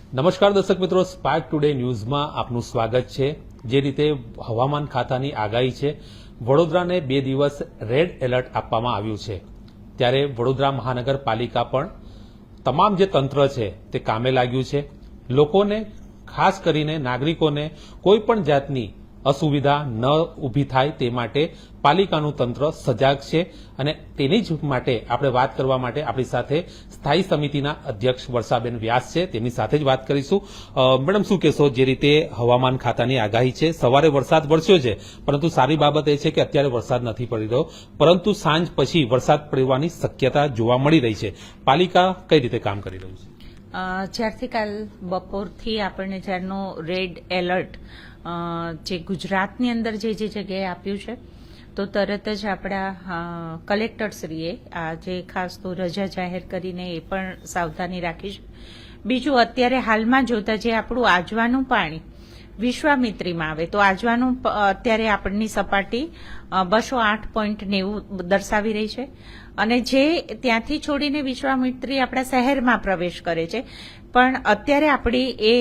નમસ્કાર દર્શક મિત્રો, સ્પાર્ક ટુડે ન્યૂઝમાં આપનું સ્વાગત છે। જે રીતે હવામાન ખાતાની આગાહી છે, વડોદરાને 2 દિવસ રેડ એલર્ટ આપવામાં આવ્યું છે, ત્યારે વડોદરા મહાનગરપાલિકા પણ તમામ જે તંત્ર છે તે કામે લાગ્યું છે। લોકોને, ખાસ કરીને નાગરિકોને કોઈ પણ જાતની અસુવિધા ન ઊભી થાય તે માટે પાલિકાનું તંત્ર સજાગ છે અને તેની જ માટે આપણે વાત કરવા માટે આપણી સાથે સ્થાયી સમિતિના અધ્યક્ષ વર્ષાબેન વ્યાસ છે, તેમની સાથે જ વાત કરીશું। મેડમ, શું કહેશો? જે રીતે હવામાન ખાતાની આગાહી છે, સવારે વરસાદ વરસ્યો છે, પરંતુ સારી બાબત એ છે કે અત્યારે વરસાદ નથી પડી રહ્યો, પરંતુ સાંજ પછી વરસાદ પડવાની શક્યતા જોવા મળી રહી છે। પાલિકા કઈ રીતે કામ કરી રહ્યું છે? જ્યારથી કાલ બપોરથી આપણને જ્યારનો રેડ એલર્ટ જે ગુજરાતની અંદર જે જગ્યાએ આપ્યું છે, તો તરત જ આપણા કલેક્ટરશ્રીએ આજે ખાસ તો રજા જાહેર કરીને એ પણ સાવધાની રાખી છે। બીજું, અત્યારે હાલમાં જોતા જે આપણું આજવાનું પાણી વિશ્વામિત્રીમાં આવે, તો આજવાનું અત્યારે આપણની સપાટી 208.90 દર્શાવી રહી છે અને જે ત્યાંથી છોડીને વિશ્વામિત્રી આપણા શહેરમાં પ્રવેશ કરે છે, પણ અત્યારે આપણી એ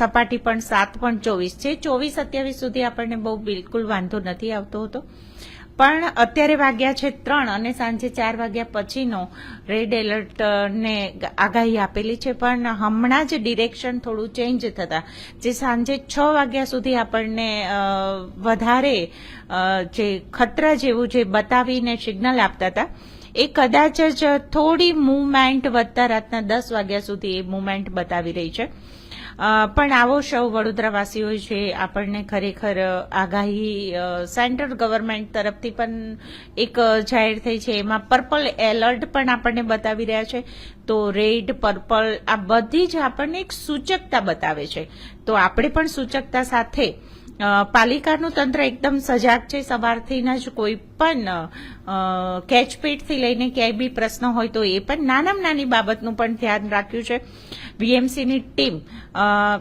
સપાટી પણ 7.24 છે। 24-27 સુધી આપણને બહુ બિલકુલ વાંધો નથી આવતો હતો, પણ અત્યારે વાગ્યા છે 3 અને સાંજે 4 વાગ્યા પછીનો રેડ એલર્ટ ને આગાહી આપેલી છે, પણ હમણાં જ ડિરેક્શન થોડું ચેન્જ થતા જે સાંજે 6 વાગ્યા સુધી આપણને વધારે જે ખતરા જેવું જે બતાવીને સિગ્નલ આપતા હતા, એ કદાચ જ થોડી મૂવમેન્ટ વધતા રાતના 10 વાગ્યા સુધી એ મૂવમેન્ટ બતાવી રહી છે। પણ આવો સૌ વડોદરાવાસીઓ છે, આપણને ખરેખર આગાહી સેન્ટ્રલ ગવર્મેન્ટ તરફથી પણ એક જાહેર થઈ છે, એમાં પર્પલ એલર્ટ પણ આપણને બતાવી રહ્યા છે, તો રેડ, પર્પલ આ બધી જ આપણને એક સૂચકતા બતાવે છે, તો આપણે પણ સૂચકતા સાથે પાલિકાનું તંત્ર એકદમ સજાગ છે। સવારથી જ કોઈ પણ કેચપીટથી લઈને ક્યાંય બી પ્રશ્ન હોય તો એ પણ નાનામાં નાની બાબતનું પણ ધ્યાન રાખ્યું છે। વીએમસીની ટીમ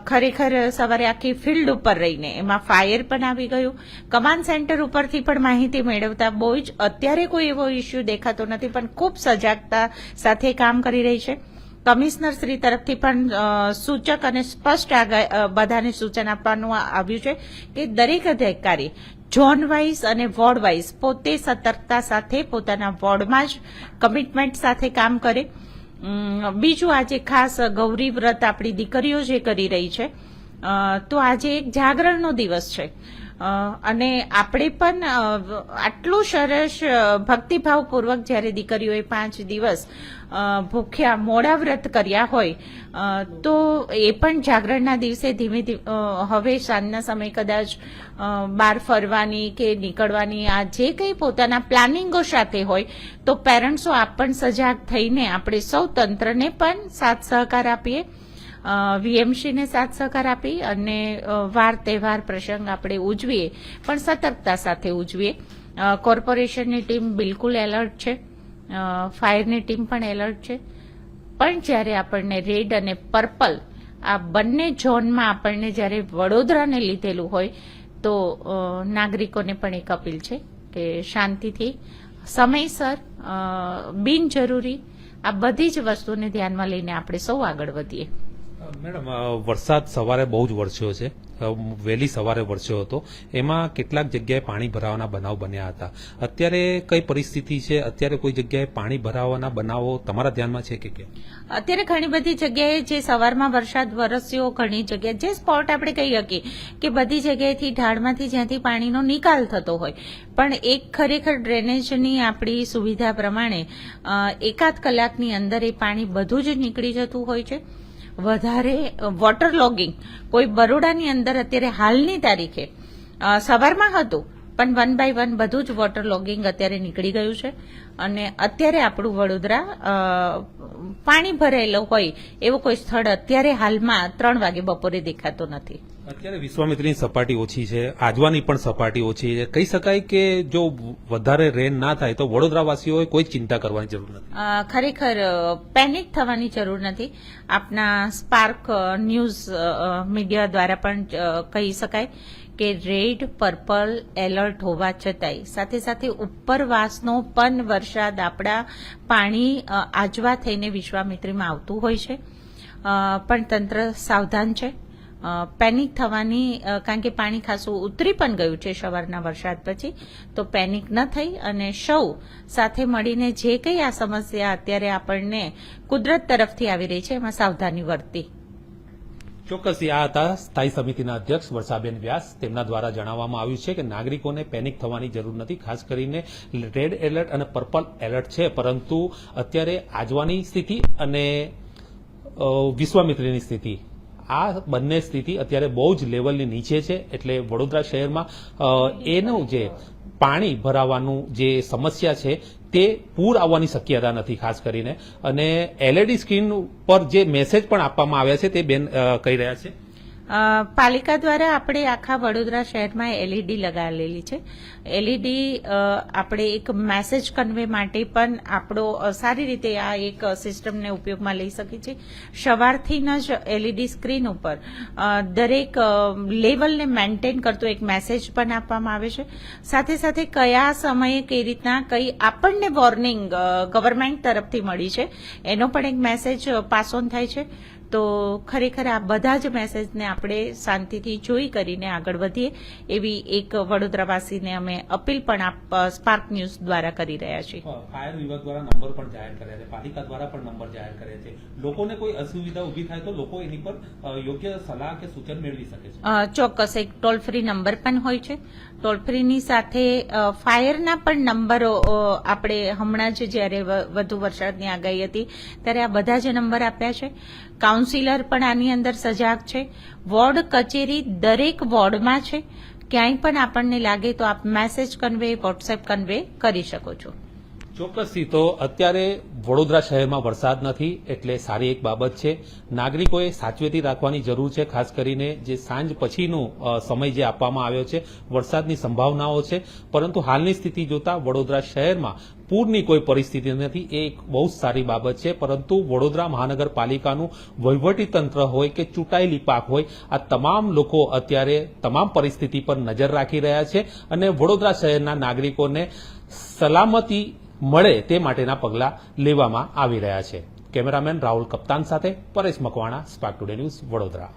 ખરેખર સવારે આખી ફિલ્ડ ઉપર રહીને, એમાં ફાયર પણ આવી ગયું, કમાન્ડ સેન્ટર ઉપરથી પણ માહિતી મેળવતા બહુ જ અત્યારે કોઈ એવો ઇસ્યુ દેખાતો નથી, પણ ખૂબ સજાગતા સાથે કામ કરી રહી છે। કમિશનર શ્રી તરફથી પણ સૂચક અને સ્પષ્ટ બધાને સૂચન આપવાનું આવ્યું છે કે દરેક અધિકારી ઝોન વાઇઝ અને વોર્ડ વાઇઝ પોતે સતર્કતા સાથે પોતાના વોર્ડમાં જ કમિટમેન્ટ સાથે કામ કરે। બીજું, આજે ખાસ ગૌરી વ્રત આપણી દીકરીઓ જે કરી રહી છે, તો આજે એક જાગરણનો દિવસ છે અને આપણે પણ આટલું સરસ ભક્તિભાવપૂર્વક જ્યારે દીકરીઓએ 5 દિવસ ભૂખ્યા મોડા વ્રત કર્યા હોય, તો એ પણ જાગરણના દિવસે ધીમે ધીમે હવે સાંજના સમયે કદાચ બહાર ફરવાની કે નીકળવાની આ જે કંઈ પોતાના પ્લાનિંગો સાથે હોય, તો પેરેન્ટ્સો આપ પણ સજાગ થઈને આપણે સૌ તંત્રને પણ સાથ સહકાર આપીએ, વીએમસીને સાથ સહકાર આપી અને વાર તહેવાર પ્રસંગ આપણે ઉજવીએ, પણ સતર્કતા સાથે ઉજવીએ। કોર્પોરેશનની ટીમ બિલકુલ એલર્ટ છે, ફાયરની ટીમ પણ એલર્ટ છે, પણ જ્યારે આપણને રેડ અને પર્પલ આ બંને ઝોનમાં આપણને જ્યારે વડોદરાને લીધેલું હોય, તો નાગરિકોને પણ એક અપીલ છે કે શાંતિથી, સમયસર, બિનજરૂરી આ બધી જ વસ્તુને ધ્યાનમાં લઈને આપણે સૌ આગળ વધીએ। મેડમ, વરસાદ સવારે બહુ જ વરસ્યો છે, વહેલી સવારે વરસ્યો હતો, એમાં કેટલાક જગ્યાએ પાણી ભરાવાના બનાવ બન્યા હતા, અત્યારે કઈ પરિસ્થિતિ છે? અત્યારે કોઈ જગ્યાએ પાણી ભરાવાના બનાવો તમારા ધ્યાનમાં છે કે કેમ? અત્યારે ઘણી બધી જગ્યાએ જે સવારમાં વરસાદ વરસ્યો, ઘણી જગ્યાએ જે સ્પોટ આપણે કહી શકીએ કે બધી જગ્યાએથી ઢાળમાંથી જ્યાંથી પાણીનો નિકાલ થતો હોય, પણ એક ખરેખર ડ્રેનેજની આપણી સુવિધા પ્રમાણે 1-8 કલાકની અંદર એ પાણી બધું જ નીકળી જતું હોય છે। વધારે વોટર લોગિંગ કોઈ બરોડાની અંદર અત્યારે હાલની તારીખે સવારમાં હતું, પણ 1 by 1 બધું જ વોટર લોગિંગ અત્યારે નીકળી ગયું છે અને અત્યારે આપણું વડોદરા પાણી ભરેલો હોય એવું કોઈ સ્થળ અત્યારે હાલમાં 3 વાગે બપોરે દેખાતો નથી। અત્યારે વિશ્વામિત્રીની સપાટી ઓછી છે, આજવાની પણ સપાટી ઓછી છે, કહી શકાય કે જો વધારે રેન ના થાય તો વડોદરાવાસીઓએ કોઈ ચિંતા કરવાની જરૂર નથી, ખરેખર પેનિક થવાની જરૂર નથી। આપના સ્પાર્ક ન્યૂઝ મીડિયા દ્વારા પણ કહી શકાય કે રેડ, પર્પલ એલર્ટ હોવા છતાંય સાથે સાથે ઉપરવાસનો પણ વરસાદ આપણા પાણી આજવા થઈને વિશ્વામિત્રીમાં આવતું હોય છે પણ તંત્ર સાવધાન છે. પેનિક થવાની કારણ કે પાણી ખાસું ઉતરી પણ ગયું છે સવારના વરસાદ પછી, તો પેનિક ન થઈ અને સૌ સાથે મળીને જે કંઈ આ સમસ્યા અત્યારે આપણને કુદરત તરફથી આવી રહી છે એમાં સાવધાની વર્તી. ચોક્કસ આ હતા સ્થાયી સમિતિના અધ્યક્ષ વર્ષાબેન વ્યાસ. તેમના દ્વારા જણાવવામાં આવ્યું છે કે નાગરિકોને પેનિક થવાની જરૂર નથી. ખાસ કરીને રેડ એલર્ટ અને પર્પલ એલર્ટ છે, પરંતુ અત્યારે આજવાની સ્થિતિ અને વિશ્વામિત્રીની સ્થિતિ, આ બંને સ્થિતિ અત્યારે બહુ જ લેવલની નીચે છે. એટલે વડોદરા શહેરમાં એનું જે પાણી ભરાવાનું જે સમસ્યા છે તે પૂર આવવાની શક્યતા નથી ખાસ કરીને. અને એલઈડી સ્ક્રીન પર જે મેસેજ પણ આપવામાં આવ્યા છે તે બેન કહી રહ્યા છે. પાલિકા દ્વારા આપણે આખા વડોદરા શહેરમાં એલઈડી લગાવેલી છે. એલઈડી આપણે એક મેસેજ કન્વે માટે પણ આપણો સારી રીતે આ એક સિસ્ટમને ઉપયોગમાં લઈ શકીએ છીએ. સવારથી જ એલઈડી સ્ક્રીન ઉપર દરેક લેવલને મેન્ટેન કરતો એક મેસેજ પણ આપવામાં આવે છે. સાથે સાથે કયા સમયે કઈ રીતના કઈ આપણને વોર્નિંગ ગવર્મેન્ટ તરફથી મળી છે એનો પણ એક મેસેજ પાસ ઓન થાય છે. તો ખરેખર આ બધા જ મેસેજને આપણે શાંતિથી જોઈ કરીને આગળ વધીએ એવી એક વડોદરાવાસીને અમે અપીલ પણ સ્પાર્ક ન્યૂઝ દ્વારા કરી રહ્યા છીએ. ફાયર વિભાગ દ્વારા નંબર પણ જાહેર કર્યા છે, પાલિકા દ્વારા પણ નંબર જાહેર કર્યા છે. લોકોને કોઈ અસુવિધા ઉભી થાય તો લોકો એની પર યોગ્ય સલાહ કે સૂચન મેળવી શકે છે. ચોક્કસ એક ટોલ ફ્રી નંબર પણ હોય છે. ટોલ ફ્રીની સાથે ફાયરના પણ નંબરો આપણે હમણાં જ જ્યારે વધુ વરસાદની આગાહી હતી ત્યારે આ બધા જ નંબર આપ્યા છે. કાઉન્સિલર પણ આની અંદર સજાગ છે. વોર્ડ કચેરી દરેક વોર્ડમાં છે. ક્યાંય પણ આપણને લાગે તો આપ મેસેજ કન્વે, વોટ્સએપ કન્વે કરી શકો છો. ચોક્કસથી તો અત્યારે વડોદરા શહેરમાં વરસાદ નથી એટલે સારી એક બાબત છે. નાગરિકોએ સાવચેતી રાખવાની જરૂર છે. ખાસ કરીને જે સાંજ પછીનો સમય જે આપવામાં આવ્યો છે, વરસાદની સંભાવનાઓ છે, પરંતુ હાલની સ્થિતિ જોતા વડોદરા શહેરમાં પૂરની કોઈ પરિસ્થિતિ નથી. એ એક બહુ જ સારી બાબત છે. પરંતુ વડોદરા મહાનગરપાલિકાનું વહીવટી તંત્ર હોય કે ચૂંટાયેલી પાક હોય, આ તમામ લોકો અત્યારે તમામ પરિસ્થિતિ પર નજર રાખી રહ્યા છે અને વડોદરા શહેરના નાગરિકોને સલામતી મળે તે માટેના પગલાં લેવામાં આવી રહ્યા છે. કેમેરામેન રાહુલ કપ્તાન સાથે Paresh Makwana, spark today news, Vadodara.